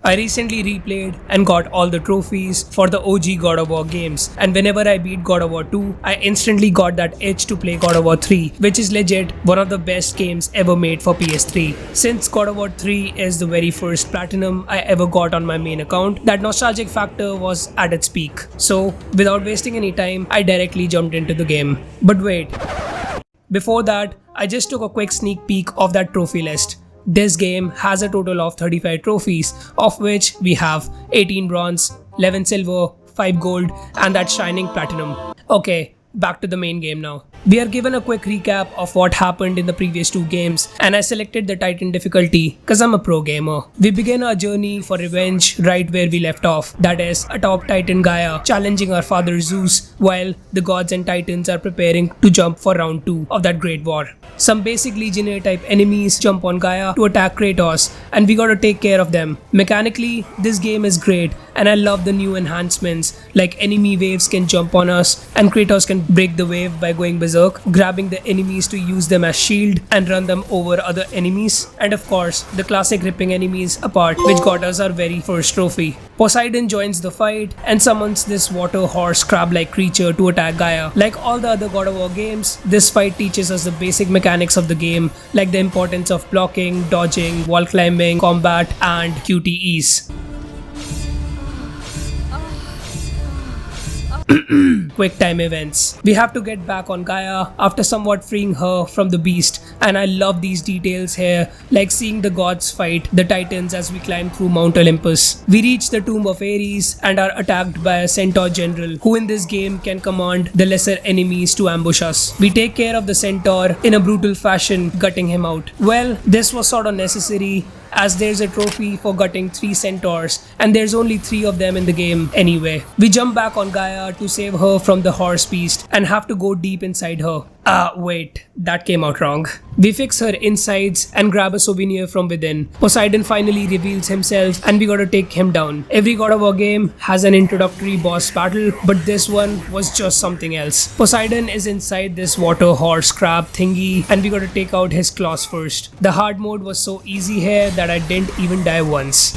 I recently replayed and got all the trophies for the OG God of War games, and whenever I beat God of War 2, I instantly got that itch to play God of War 3, which is legit one of the best games ever made for PS3. Since God of War 3 is the very first platinum I ever got on my main account, that nostalgic factor was at its peak. So, without wasting any time, I directly jumped into the game. But wait, before that, I just took a quick sneak peek of that trophy list. This game has a total of 35 trophies, of which we have 18 bronze, 11 silver, 5 gold, and that shining platinum. Okay, back to the main game now. We are given a quick recap of what happened in the previous two games, and I selected the Titan difficulty cause I'm a pro gamer. We begin our journey for revenge right where we left off, that is atop Titan Gaia challenging our father Zeus while the gods and titans are preparing to jump for round 2 of that great war. Some basic legionnaire type enemies jump on Gaia to attack Kratos, and we gotta take care of them. Mechanically, this game is great and I love the new enhancements like enemy waves can jump on us and Kratos can break the wave by going berserk, grabbing the enemies to use them as shield and run them over other enemies, and of course the classic ripping enemies apart, which got us our very first trophy. Poseidon joins the fight and summons this water horse crab-like creature to attack Gaia. Like all the other God of War games, this fight teaches us the basic mechanics of the game, like the importance of blocking, dodging, wall climbing, combat, and QTEs. Quick time events. We have to get back on Gaia after somewhat freeing her from the beast, and I love these details here, like seeing the gods fight the titans as we climb through Mount Olympus. We reach the tomb of Ares and are attacked by a centaur general who in this game can command the lesser enemies to ambush us. We take care of the centaur in a brutal fashion, gutting him out. Well, this was sort of necessary as there's a trophy for gutting 3 centaurs and there's only 3 of them in the game anyway. We jump back on Gaia to save her from the horse beast and have to go deep inside her. Wait, that came out wrong. We fix her insides and grab a souvenir from within. Poseidon finally reveals himself and we gotta take him down. Every God of War game has an introductory boss battle, but this one was just something else. Poseidon is inside this water horse crab thingy and we gotta take out his claws first. The hard mode was so easy here that I didn't even die once.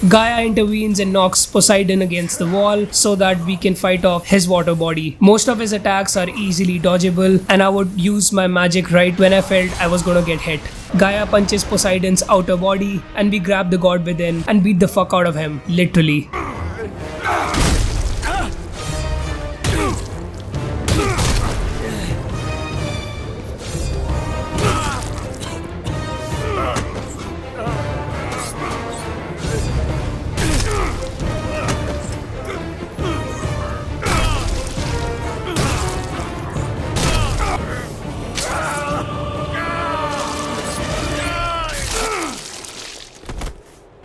Gaia intervenes and knocks Poseidon against the wall so that we can fight off his water body. Most of his attacks are easily dodgeable and I would use my magic right when I felt I was gonna get hit. Gaia punches Poseidon's outer body and we grab the god within and beat the fuck out of him, literally.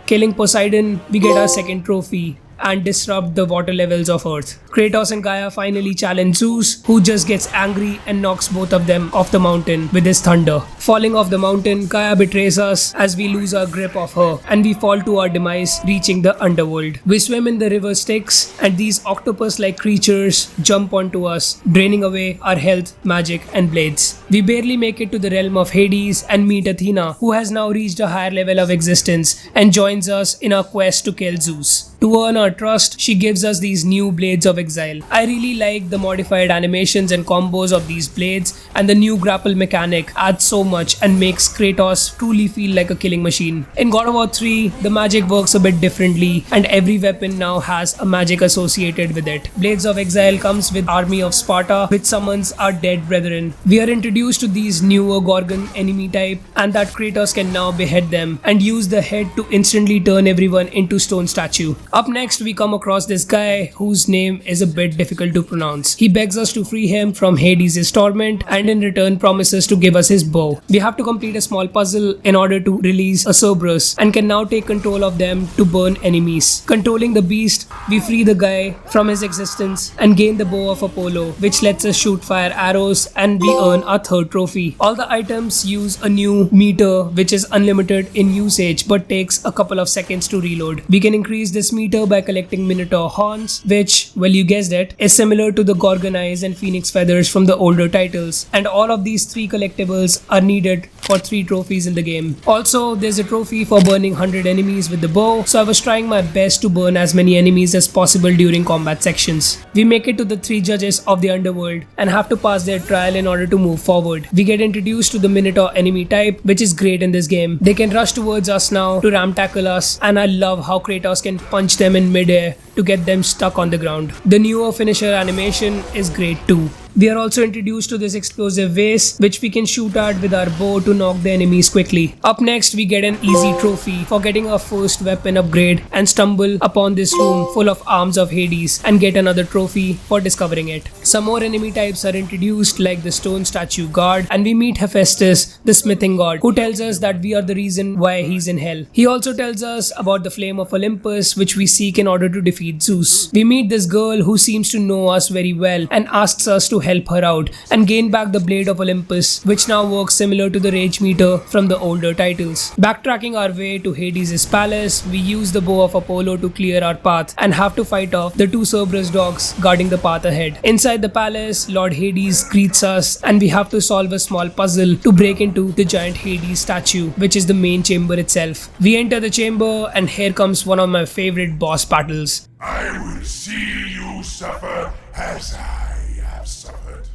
Killing Poseidon, we get our second trophy and disrupt the water levels of Earth. Kratos and Gaia finally challenge Zeus, who just gets angry and knocks both of them off the mountain with his thunder. Falling off the mountain, Gaia betrays us as we lose our grip of her and we fall to our demise, reaching the underworld. We swim in the river Styx and these octopus-like creatures jump onto us, draining away our health, magic and blades. We barely make it to the realm of Hades and meet Athena, who has now reached a higher level of existence and joins us in our quest to kill Zeus. To earn our trust, she gives us these new blades of exile. I really like the modified animations and combos of these blades, and the new grapple mechanic adds so much and makes Kratos truly feel like a killing machine. In God of War 3, the magic works a bit differently and every weapon now has a magic associated with it. Blades of Exile comes with Army of Sparta, which summons our dead brethren. We are introduced to these newer Gorgon enemy type and that Kratos can now behead them and use the head to instantly turn everyone into stone statue. Up next, we come across this guy whose name is a bit difficult to pronounce. He begs us to free him from Hades' torment and in return promises to give us his bow. We have to complete a small puzzle in order to release a Cerberus and can now take control of them to burn enemies. Controlling the beast, we free the guy from his existence and gain the bow of Apollo, which lets us shoot fire arrows, and we earn our third trophy. All the items use a new meter which is unlimited in usage but takes a couple of seconds to reload. We can increase this meter by collecting Minotaur horns, which, well, you guessed it, is similar to the Gorgon eyes and Phoenix feathers from the older titles. And all of these 3 collectibles are needed for 3 trophies in the game. Also, there's a trophy for burning 100 enemies with the bow, so I was trying my best to burn as many enemies as possible during combat sections. We make it to the 3 judges of the Underworld and have to pass their trial in order to move forward. We get introduced to the Minotaur enemy type, which is great in this game. They can rush towards us now to ram tackle us, and I love how Kratos can punch them in midair to get them stuck on the ground. The newer finisher animation is great too. We are also introduced to this explosive vase, which we can shoot at with our bow to knock the enemies quickly. Up next, we get an easy trophy for getting our first weapon upgrade and stumble upon this room full of arms of Hades and get another trophy for discovering it. Some more enemy types are introduced, like the stone statue god, and we meet Hephaestus, the smithing god, who tells us that we are the reason why he's in hell. He also tells us about the flame of Olympus, which we seek in order to defeat Zeus. We meet this girl who seems to know us very well and asks us to help her out and gain back the blade of Olympus, which now works similar to the rage meter from the older titles. Backtracking our way to Hades' palace, we use the bow of Apollo to clear our path and have to fight off the 2 Cerberus dogs guarding the path ahead. Inside the palace, Lord Hades greets us and we have to solve a small puzzle to break into the giant Hades statue, which is the main chamber itself. We enter the chamber and here comes one of my favorite boss battles. I will see you suffer as I have suffered.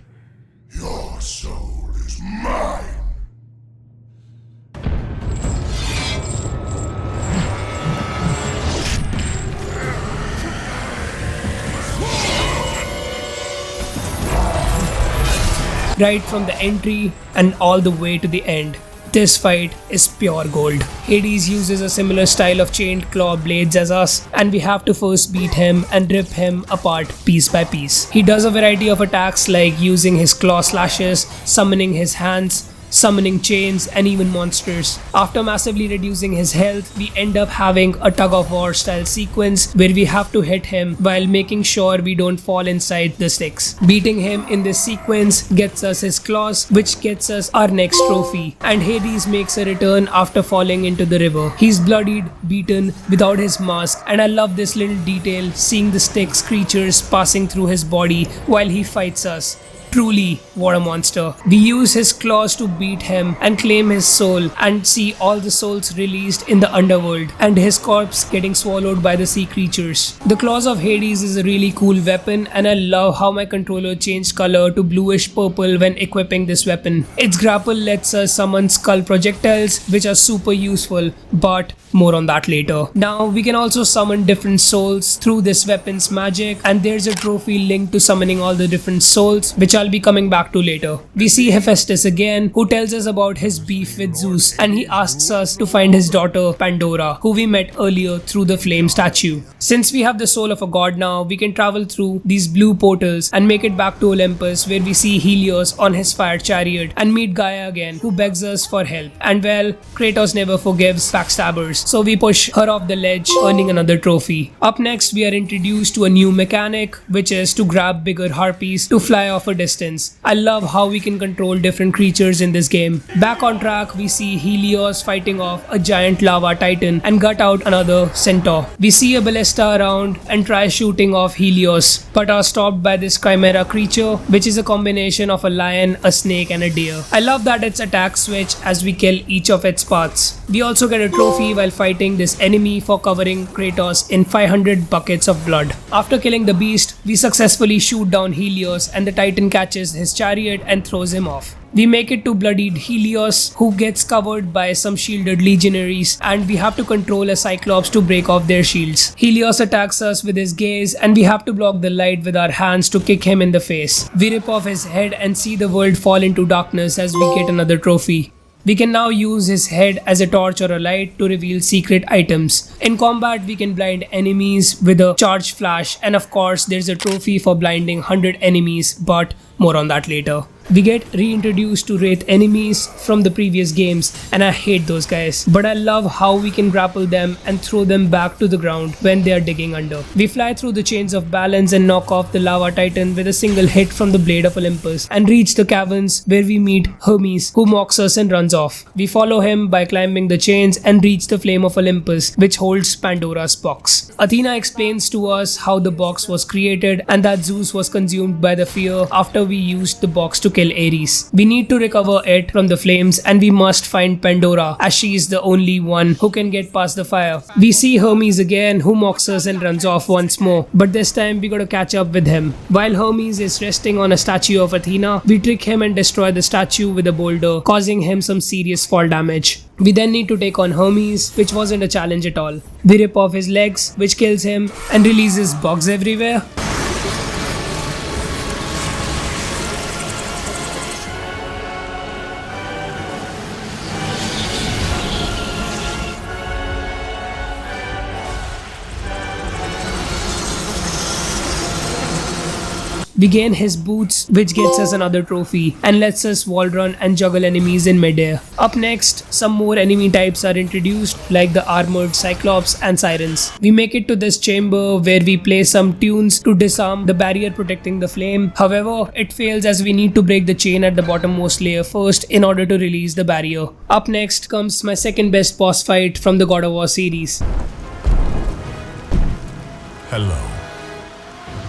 Your soul is mine. Right from the entry and all the way to the end, this fight is pure gold. Hades uses a similar style of chained claw blades as us, and we have to first beat him and rip him apart piece by piece. He does a variety of attacks like using his claw slashes, summoning his hands, summoning chains, and even monsters. After massively reducing his health, we end up having a tug-of-war style sequence where we have to hit him while making sure we don't fall inside the sticks. Beating him in this sequence gets us his claws, which gets us our next trophy, and Hades makes a return after falling into the river. He's bloodied, beaten, without his mask, and I love this little detail, seeing the Styx creatures passing through his body while he fights us. Truly, what a monster. We use his claws to beat him and claim his soul and see all the souls released in the underworld and his corpse getting swallowed by the sea creatures. The claws of Hades is a really cool weapon, and I love how my controller changed color to bluish purple when equipping this weapon. Its grapple lets us summon skull projectiles, which are super useful, but more on that later. Now we can also summon different souls through this weapon's magic, and there's a trophy linked to summoning all the different souls, which I'll be coming back to later. We see Hephaestus again, who tells us about his beef with Zeus, and he asks us to find his daughter Pandora, who we met earlier through the flame statue. Since we have the soul of a god now, we can travel through these blue portals and make it back to Olympus, where we see Helios on his fire chariot and meet Gaia again, who begs us for help. And well, Kratos never forgives backstabbers, so we push her off the ledge, earning another trophy. Up next, we are introduced to a new mechanic, which is to grab bigger harpies to fly off a distance. I love how we can control different creatures in this game. Back on track, we see Helios fighting off a giant lava titan and gut out another centaur. We see a ballista around and try shooting off Helios, but are stopped by this chimera creature, which is a combination of a lion, a snake, and a deer. I love that its attacks switch as we kill each of its parts. We also get a trophy while fighting this enemy for covering Kratos in 500 buckets of blood. After killing the beast, we successfully shoot down Helios, and the titan catches his chariot and throws him off. We make it to bloodied Helios, who gets covered by some shielded legionaries, and we have to control a cyclops to break off their shields. Helios attacks us with his gaze, and we have to block the light with our hands to kick him in the face. We rip off his head and see the world fall into darkness as we get another trophy. We can now use his head as a torch or a light to reveal secret items. In combat, we can blind enemies with a charged flash, and of course there's a trophy for blinding 100 enemies, but more on that later. We get reintroduced to Wraith enemies from the previous games, and I hate those guys, but I love how we can grapple them and throw them back to the ground when they are digging under. We fly through the chains of balance and knock off the lava titan with a single hit from the blade of Olympus and reach the caverns where we meet Hermes, who mocks us and runs off. We follow him by climbing the chains and reach the flame of Olympus, which holds Pandora's box. Athena explains to us how the box was created and that Zeus was consumed by the fear after we used the box to kill Ares. We need to recover it from the flames, and we must find Pandora, as she is the only one who can get past the fire. We see Hermes again, who mocks us and runs off once more, but this time we gotta catch up with him. While Hermes is resting on a statue of Athena, we trick him and destroy the statue with a boulder, causing him some serious fall damage. We then need to take on Hermes, which wasn't a challenge at all. We rip off his legs, which kills him and releases bugs everywhere. We gain his boots, which gets us another trophy and lets us wall run and juggle enemies in midair. Up next, some more enemy types are introduced, like the armored Cyclops and Sirens. We make it to this chamber where we play some tunes to disarm the barrier protecting the flame. However, it fails as we need to break the chain at the bottommost layer first in order to release the barrier. Up next comes my second best boss fight from the God of War series. Hello,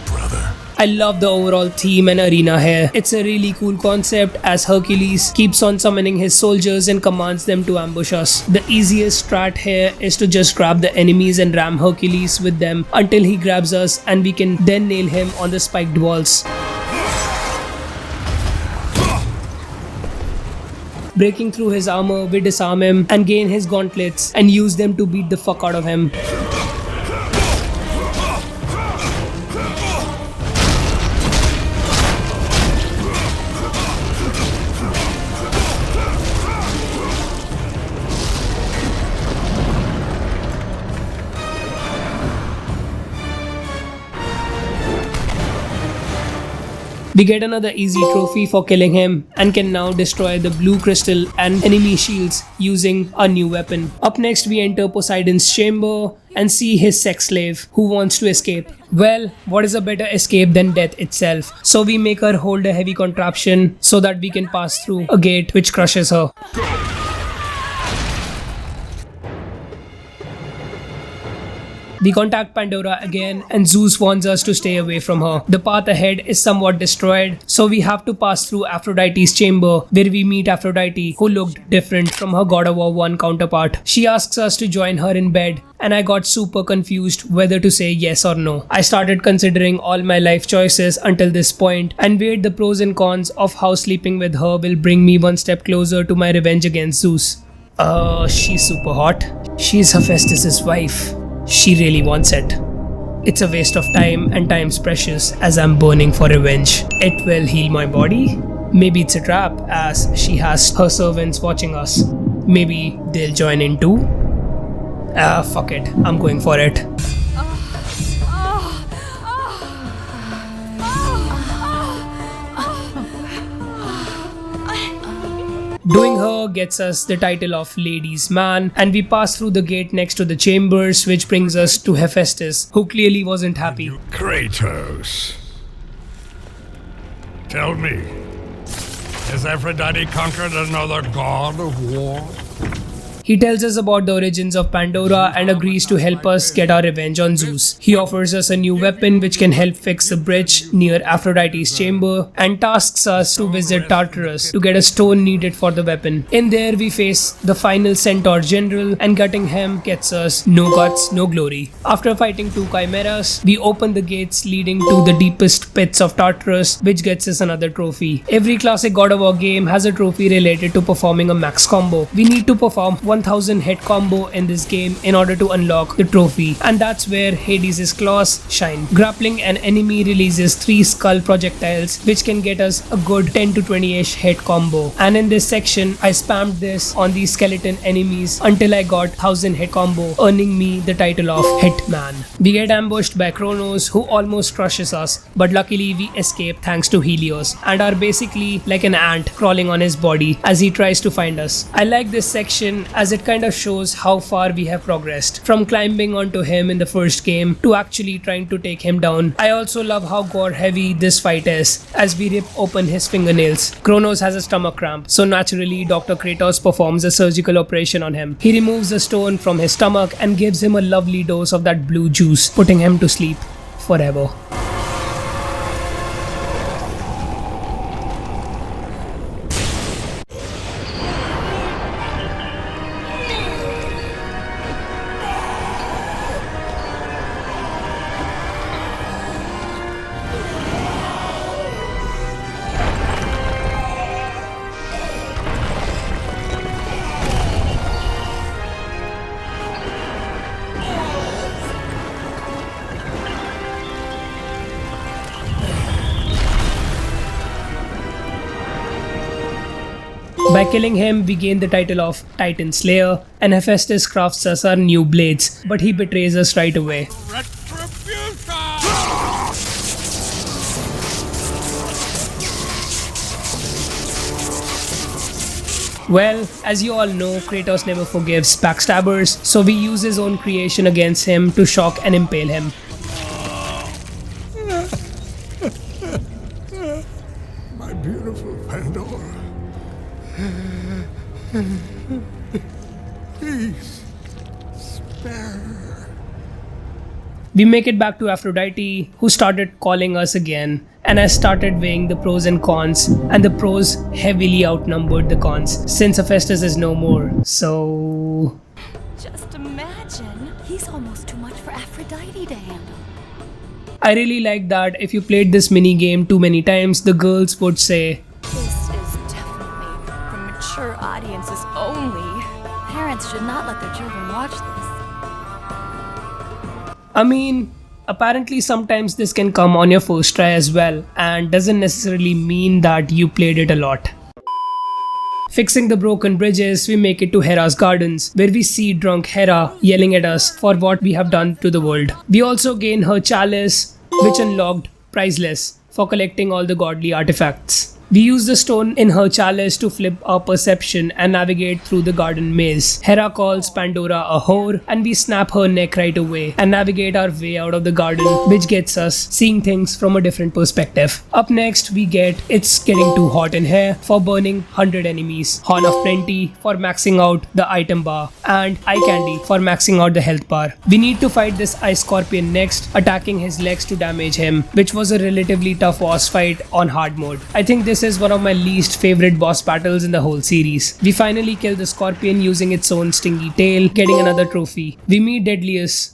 brother. I love the overall theme and arena here. It's a really cool concept as Hercules keeps on summoning his soldiers and commands them to ambush us. The easiest strat here is to just grab the enemies and ram Hercules with them until he grabs us, and we can then nail him on the spiked walls. Breaking through his armor, we disarm him and gain his gauntlets and use them to beat the fuck out of him. We get another easy trophy for killing him and can now destroy the blue crystal and enemy shields using a new weapon. Up next, we enter Poseidon's chamber and see his sex slave who wants to escape. Well, what is a better escape than death itself? So we make her hold a heavy contraption so that we can pass through a gate which crushes her. We contact Pandora again and Zeus warns us to stay away from her. The path ahead is somewhat destroyed, so we have to pass through Aphrodite's chamber where we meet Aphrodite, who looked different from her God of War 1 counterpart. She asks us to join her in bed, and I got super confused whether to say yes or no. I started considering all my life choices until this point and weighed the pros and cons of how sleeping with her will bring me one step closer to my revenge against Zeus. She's super hot. She's Hephaestus' wife. She really wants it. It's a waste of time, and time's precious as I'm burning for revenge. It will heal my body. Maybe it's a trap as she has her servants watching us. Maybe they'll join in too. Fuck it. I'm going for it. Doing her gets us the title of Ladies' Man, and we pass through the gate next to the chambers, which brings us to Hephaestus, who clearly wasn't happy. Kratos. Tell me, has Aphrodite conquered another god of war? He tells us about the origins of Pandora and agrees to help us get our revenge on Zeus. He offers us a new weapon which can help fix the bridge near Aphrodite's chamber and tasks us to visit Tartarus to get a stone needed for the weapon. In there we face the final Centaur General, and gutting him gets us no guts, no glory. After fighting two chimeras, we open the gates leading to the deepest pits of Tartarus, which gets us another trophy. Every classic God of War game has a trophy related to performing a max combo. We need to perform one 1000 hit combo in this game in order to unlock the trophy, and that's where Hades' claws shine. Grappling an enemy releases 3 skull projectiles which can get us a good 10 to 20ish hit combo, and in this section I spammed this on these skeleton enemies until I got 1000 hit combo, earning me the title of Hitman. We get ambushed by Kronos, who almost crushes us, but luckily we escape thanks to Helios and are basically like an ant crawling on his body as he tries to find us. I like this section as it kind of shows how far we have progressed from climbing onto him in the first game to actually trying to take him down. I also love how gore heavy this fight is as we rip open his fingernails. Kronos has a stomach cramp, so naturally Dr. Kratos performs a surgical operation on him. He removes the stone from his stomach and gives him a lovely dose of that blue juice, putting him to sleep forever. By killing him, we gain the title of Titan Slayer, and Hephaestus crafts us our new blades, but he betrays us right away. Well, as you all know, Kratos never forgives backstabbers, so we use his own creation against him to shock and impale him. My beautiful Pandora. Please, spare her. We make it back to Aphrodite, who started calling us again, and I started weighing the pros and cons, and the pros heavily outnumbered the cons since Hephaestus is no more. So Just imagine, he's almost too much for Aphrodite to handle. I really like that if you played this mini game too many times, the girls would say, This is definitely for mature audiences only. Parents should not let their children watch this. I mean, apparently sometimes this can come on your first try as well, and doesn't necessarily mean that you played it a lot. Fixing the broken bridges, we make it to Hera's gardens, where we see drunk Hera yelling at us for what we have done to the world. We also gain her chalice, which unlocked Priceless, for collecting all the godly artifacts. We use the stone in her chalice to flip our perception and navigate through the garden maze. Hera calls Pandora a whore, and we snap her neck right away and navigate our way out of the garden, which gets us seeing things from a different perspective. Up next, we get It's Getting Too Hot in Here for burning 100 enemies, Horn of Plenty for maxing out the item bar, and Eye Candy for maxing out the health bar. We need to fight this Ice Scorpion next, attacking his legs to damage him, which was a relatively tough boss fight on hard mode. I think this is one of my least favorite boss battles in the whole series. We finally kill the scorpion using its own stingy tail, getting another trophy. We meet Daedalus.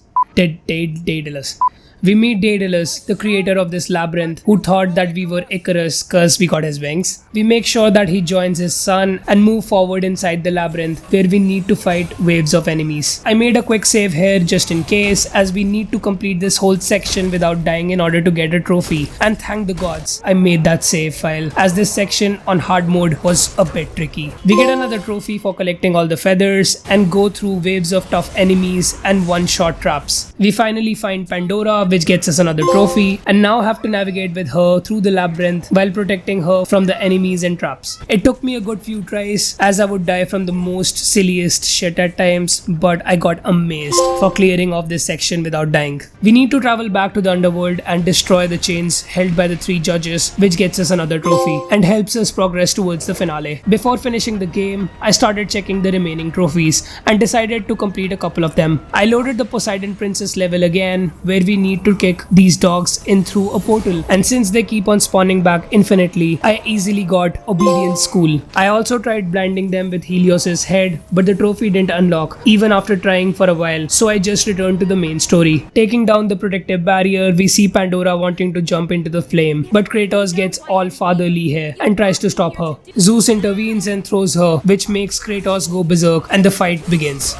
We meet Daedalus, the creator of this labyrinth, who thought that we were Icarus cause we got his wings. We make sure that he joins his son and move forward inside the labyrinth, where we need to fight waves of enemies. I made a quick save here just in case, as we need to complete this whole section without dying in order to get a trophy, and thank the gods I made that save file, as this section on hard mode was a bit tricky. We get another trophy for collecting all the feathers and go through waves of tough enemies and one-shot traps. We finally find Pandora, which gets us another trophy, and now have to navigate with her through the labyrinth while protecting her from the enemies and traps. It took me a good few tries, as I would die from the most silliest shit at times, but I got amazed for clearing off this section without dying. We need to travel back to the underworld and destroy the chains held by the 3 judges, which gets us another trophy and helps us progress towards the finale. Before finishing the game, I started checking the remaining trophies and decided to complete a couple of them. I loaded the Poseidon Princess level again, where we need need to kick these dogs in through a portal, and since they keep on spawning back infinitely, I easily got Obedience School. I also tried blinding them with Helios's head, but the trophy didn't unlock even after trying for a while, so I just returned to the main story. Taking down the protective barrier, we see Pandora wanting to jump into the flame, but Kratos gets all fatherly here and tries to stop her. Zeus intervenes and throws her, which makes Kratos go berserk, and the fight begins.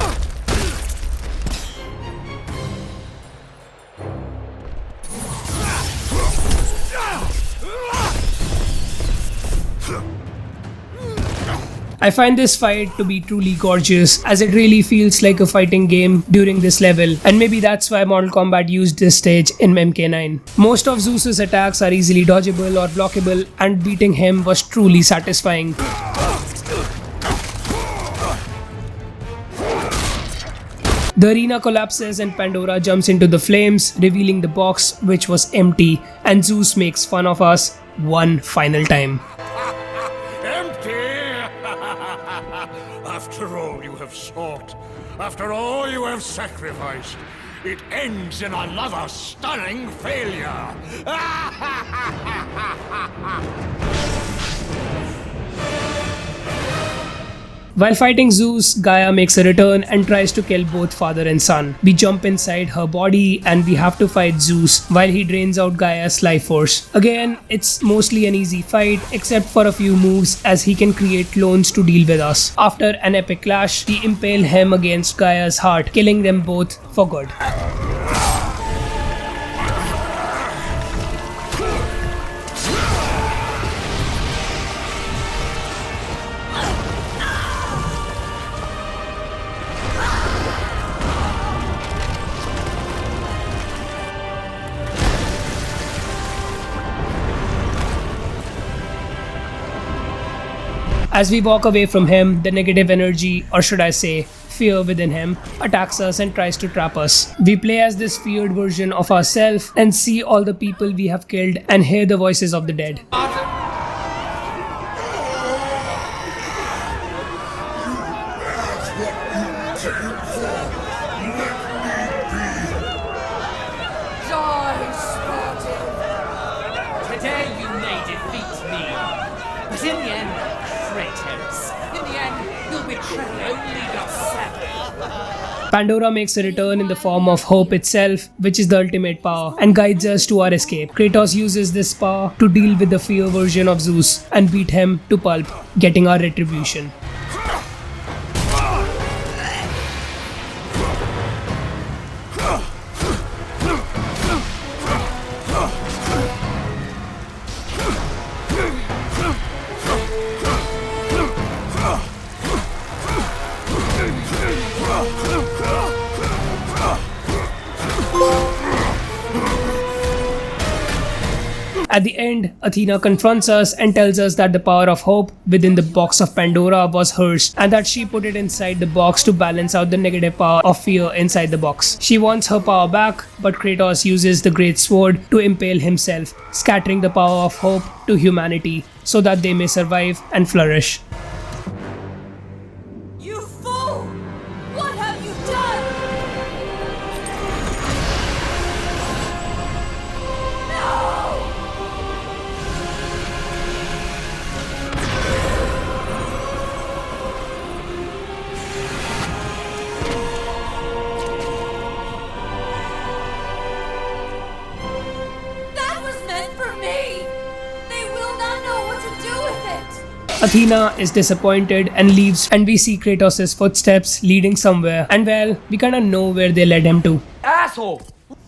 I find this fight to be truly gorgeous, as it really feels like a fighting game during this level, and maybe that's why Mortal Kombat used this stage in MK9. Most of Zeus's attacks are easily dodgeable or blockable, and beating him was truly satisfying. The arena collapses and Pandora jumps into the flames, revealing the box, which was empty, and Zeus makes fun of us one final time. After all you have sought, after all you have sacrificed, it ends in another stunning failure. While fighting Zeus, Gaia makes a return and tries to kill both father and son. We jump inside her body and we have to fight Zeus while he drains out Gaia's life force. Again, it's mostly an easy fight except for a few moves, as he can create clones to deal with us. After an epic clash, we impale him against Gaia's heart, killing them both for good. As we walk away from him, the negative energy, or should I say, fear within him, attacks us and tries to trap us. We play as this feared version of ourselves and see all the people we have killed and hear the voices of the dead. Today you may defeat me, but in the end, Kratos, in the end, you'll betray only yourself. Pandora makes a return in the form of hope itself, which is the ultimate power, and guides us to our escape. Kratos uses this power to deal with the fear version of Zeus and beat him to pulp, getting our retribution. At the end, Athena confronts us and tells us that the power of hope within the box of Pandora was hers, and that she put it inside the box to balance out the negative power of fear inside the box. She wants her power back, but Kratos uses the great sword to impale himself, scattering the power of hope to humanity so that they may survive and flourish. You fool! What have you done? Athena is disappointed and leaves, and we see Kratos' footsteps leading somewhere, and well, we kinda know where they led him to. Asshole!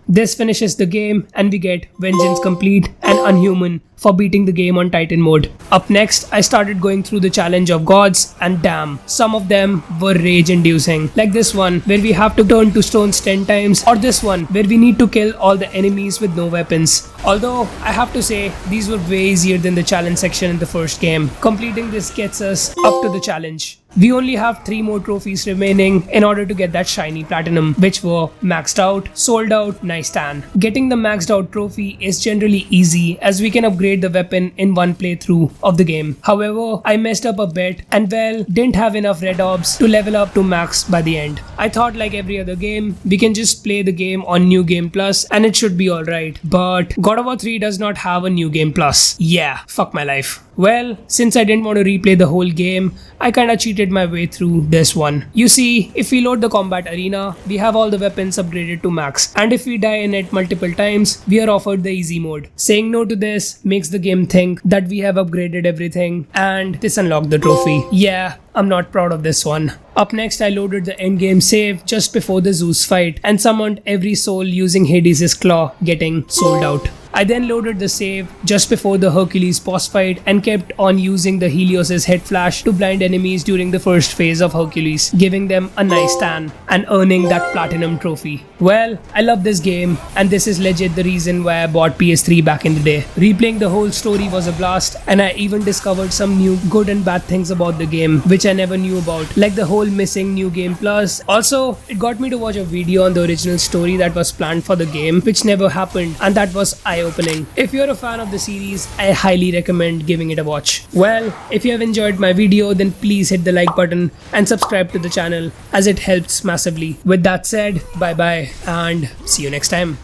This finishes the game and we get Vengeance Complete and Unhuman for beating the game on Titan mode. Up next, I started going through the challenge of gods, and damn, some of them were rage inducing. Like this one where we have to turn to stones 10 times, or this one where we need to kill all the enemies with no weapons. Although, I have to say, these were way easier than the challenge section in the first game. Completing this gets us up to the challenge. We only have 3 more trophies remaining in order to get that shiny platinum, which were maxed out, sold out, nice tan. Getting the maxed out trophy is generally easy as we can upgrade the weapon in one playthrough of the game. However, I messed up a bit and well, didn't have enough red orbs to level up to max by the end. I thought like every other game, we can just play the game on New Game Plus and it should be alright. But God of War 3 does not have a New Game Plus. Yeah, fuck my life. Well, since I didn't want to replay the whole game, I kinda cheated my way through this one. You see, if we load the combat arena, we have all the weapons upgraded to max, and if we die in it multiple times, we are offered the easy mode. Saying no to this makes the game think that we have upgraded everything and this unlocked the trophy. Yeah, I'm not proud of this one. Up next, I loaded the endgame save just before the Zeus fight and summoned every soul using Hades' claw, getting sold out. I then loaded the save just before the Hercules boss fight and kept on using the Helios' head flash to blind enemies during the first phase of Hercules, giving them a nice tan and earning that platinum trophy. Well, I love this game and this is legit the reason why I bought PS3 back in the day. Replaying the whole story was a blast and I even discovered some new good and bad things about the game which I never knew about, like the whole missing New Game Plus. Also, it got me to watch a video on the original story that was planned for the game which never happened, and that was eye-opening. If you're a fan of the series, I highly recommend giving it a watch. Well, if you have enjoyed my video, then please hit the like button and subscribe to the channel as it helps massively. With that said, bye bye and see you next time.